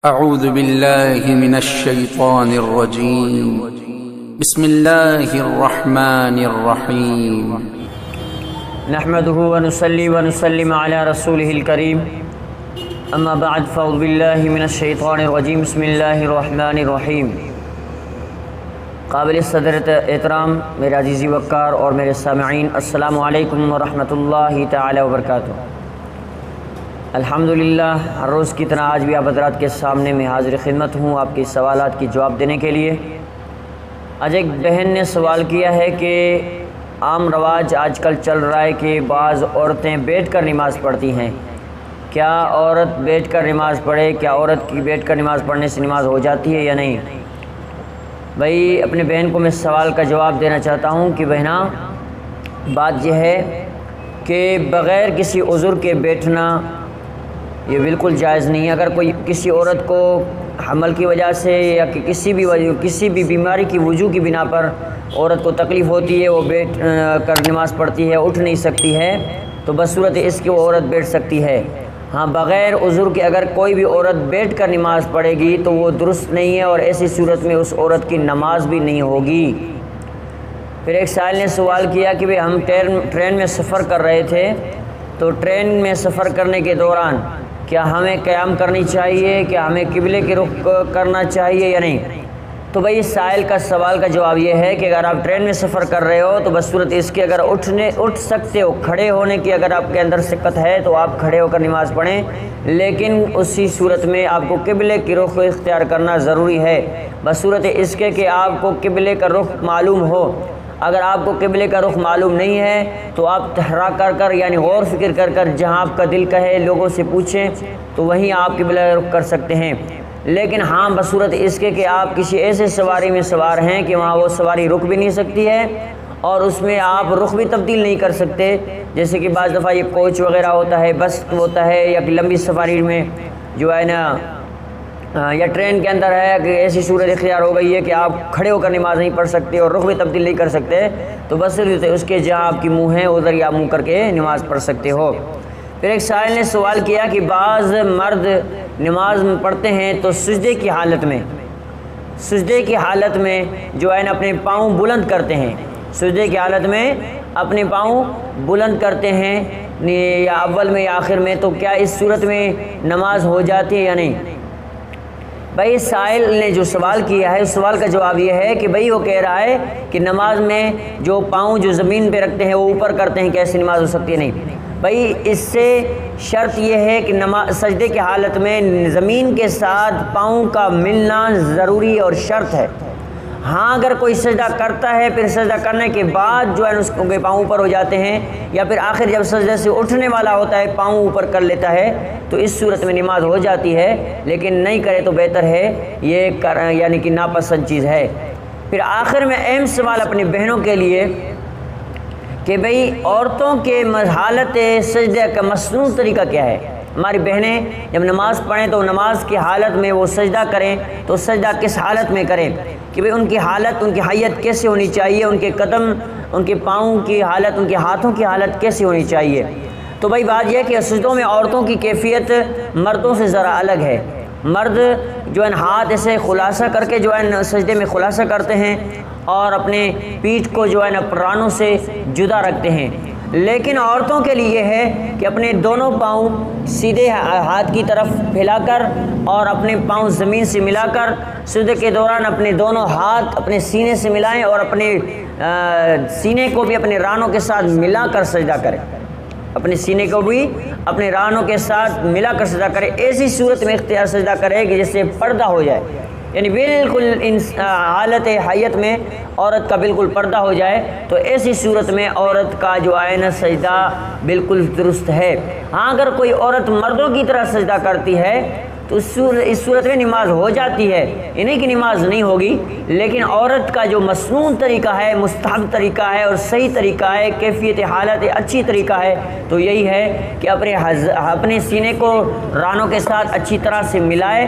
اعوذ باللہ من الشیطان الرجیم بسم اللہ الرحمن الرحیم نحمده ونصلي ونسلم على رسوله الكريم اما بعد فاعوذ باللہ من الشیطان الرجیم بسم اللہ الرحمن الرحیم۔ قابل صدر احترام میرے عزیزی وقار اور میرے سامعین، السلام علیکم ورحمۃ اللہ تعالی وبرکاتہ۔ الحمدللہ ہر روز کی طرح آج بھی آپ حضرات کے سامنے میں حاضر خدمت ہوں آپ کے سوالات کی جواب دینے کے لیے۔ آج ایک بہن نے سوال کیا ہے کہ عام رواج آج کل چل رہا ہے کہ بعض عورتیں بیٹھ کر نماز پڑھتی ہیں، کیا عورت بیٹھ کر نماز پڑھے؟ کیا عورت کی بیٹھ کر نماز پڑھنے سے نماز ہو جاتی ہے یا نہیں؟ بھائی اپنے بہن کو میں سوال کا جواب دینا چاہتا ہوں کہ بہنا، بات یہ ہے کہ بغیر کسی عذر کے بیٹھنا یہ بالکل جائز نہیں ہے۔ اگر کوئی کسی عورت کو حمل کی وجہ سے یا کہ کسی بھی بیماری کی وجوہ کی بنا پر عورت کو تکلیف ہوتی ہے، وہ بیٹھ کر نماز پڑھتی ہے، اٹھ نہیں سکتی ہے، تو بصورت اس کی وہ عورت بیٹھ سکتی ہے۔ ہاں، بغیر عذر کے اگر کوئی بھی عورت بیٹھ کر نماز پڑھے گی تو وہ درست نہیں ہے، اور ایسی صورت میں اس عورت کی نماز بھی نہیں ہوگی۔ پھر ایک سائل نے سوال کیا کہ بھئی ہم ٹرین میں سفر کر رہے تھے، تو ٹرین میں سفر کرنے کے دوران کیا ہمیں قیام کرنی چاہیے؟ کیا ہمیں قبلے کی رخ کرنا چاہیے یا نہیں؟ تو بھائی سائل کا سوال کا جواب یہ ہے کہ اگر آپ ٹرین میں سفر کر رہے ہو تو بصورت اس کے اگر اٹھ سکتے ہو، کھڑے ہونے کی اگر آپ کے اندر سکت ہے تو آپ کھڑے ہو کر نماز پڑھیں، لیکن اسی صورت میں آپ کو قبلے کی رخ اختیار کرنا ضروری ہے، بصورت اس کے کہ آپ کو قبلے کا رخ معلوم ہو۔ اگر آپ کو قبلے کا رخ معلوم نہیں ہے تو آپ ٹھہرا کر یعنی غور فکر کر جہاں آپ کا دل کہے، لوگوں سے پوچھیں تو وہیں آپ قبلہ رخ کر سکتے ہیں۔ لیکن ہاں، بصورت اس کے کہ آپ کسی ایسے سواری میں سوار ہیں کہ وہاں وہ سواری رک بھی نہیں سکتی ہے اور اس میں آپ رخ بھی تبدیل نہیں کر سکتے، جیسے کہ بعض دفعہ یہ کوچ وغیرہ ہوتا ہے، بس ہوتا ہے، یا لمبی سفاری میں جو ہے نا یا ٹرین کے اندر ہے کہ ایسی صورت اختیار ہو گئی ہے کہ آپ کھڑے ہو کر نماز نہیں پڑھ سکتے اور رخ بھی تبدیل نہیں کر سکتے، تو بس اس کے جہاں آپ کی منہ ہے ادھر یا منہ کر کے نماز پڑھ سکتے ہو۔ پھر ایک سائل نے سوال کیا کہ بعض مرد نماز پڑھتے ہیں تو سجدے کی حالت میں جو ہے نا اپنے پاؤں بلند کرتے ہیں، سجدے کی حالت میں اپنے پاؤں بلند کرتے ہیں یا اول میں یا آخر میں، تو کیا اس صورت میں نماز ہو جاتی ہے یا نہیں؟ بھائی سائل نے جو سوال کیا ہے اس سوال کا جواب یہ ہے کہ بھئی وہ کہہ رہا ہے کہ نماز میں جو پاؤں جو زمین پہ رکھتے ہیں وہ اوپر کرتے ہیں، کیسے نماز ہو سکتی ہے؟ نہیں بھئی، اس سے شرط یہ ہے کہ سجدے کی حالت میں زمین کے ساتھ پاؤں کا ملنا ضروری اور شرط ہے۔ ہاں، اگر کوئی سجدہ کرتا ہے پھر سجدہ کرنے کے بعد جو ہے اس کے پاؤں اوپر ہو جاتے ہیں، یا پھر آخر جب سجدے سے اٹھنے والا ہوتا ہے پاؤں اوپر کر لیتا ہے، تو اس صورت میں نماز ہو جاتی ہے، لیکن نہیں کرے تو بہتر ہے، یہ یعنی کہ ناپسند چیز ہے۔ پھر آخر میں اہم سوال اپنی بہنوں کے لیے کہ بھئی عورتوں کے حالت سجدہ کا مصنون طریقہ کیا ہے؟ ہماری بہنیں جب نماز پڑھیں تو نماز کی حالت میں وہ سجدہ کریں تو سجدہ کس حالت میں کریں، کہ بھئی ان کی حالت، ان کی حیت کیسے ہونی چاہیے، ان کے قدم، ان کے پاؤں کی حالت، ان کے ہاتھوں کی حالت کیسے ہونی چاہیے؟ تو بھئی بات یہ ہے کہ سجدوں میں عورتوں کی کیفیت مردوں سے ذرا الگ ہے۔ مرد جو ہے ہاتھ ایسے خلاصہ کر کے جو ہے سجدے میں خلاصہ کرتے ہیں اور اپنے پیٹھ کو جو ہے نا رانوں سے جدا رکھتے ہیں، لیکن عورتوں کے لیے یہ ہے کہ اپنے دونوں پاؤں سیدھے ہاتھ کی طرف پھیلا کر اور اپنے پاؤں زمین سے ملا کر سجدے کے دوران اپنے دونوں ہاتھ اپنے سینے سے ملائیں اور اپنے سینے کو بھی اپنے رانوں کے ساتھ ملا کر سجدہ کریں، اپنے سینے کو بھی اپنے رانوں کے ساتھ ملا کر سجدہ کرے۔ ایسی صورت میں اختیار سجدہ کرے کہ جس سے پردہ ہو جائے، یعنی بالکل حالت حیت میں عورت کا بالکل پردہ ہو جائے، تو ایسی صورت میں عورت کا جو ہے نا سجدہ بالکل درست ہے۔ ہاں، اگر کوئی عورت مردوں کی طرح سجدہ کرتی ہے تو اس صورت میں نماز ہو جاتی ہے، انہیں کی نماز نہیں ہوگی، لیکن عورت کا جو مصنون طریقہ ہے، مستحب طریقہ ہے اور صحیح طریقہ ہے، کیفیت حالت اچھی طریقہ ہے، تو یہی ہے کہ اپنے سینے کو رانوں کے ساتھ اچھی طرح سے ملائے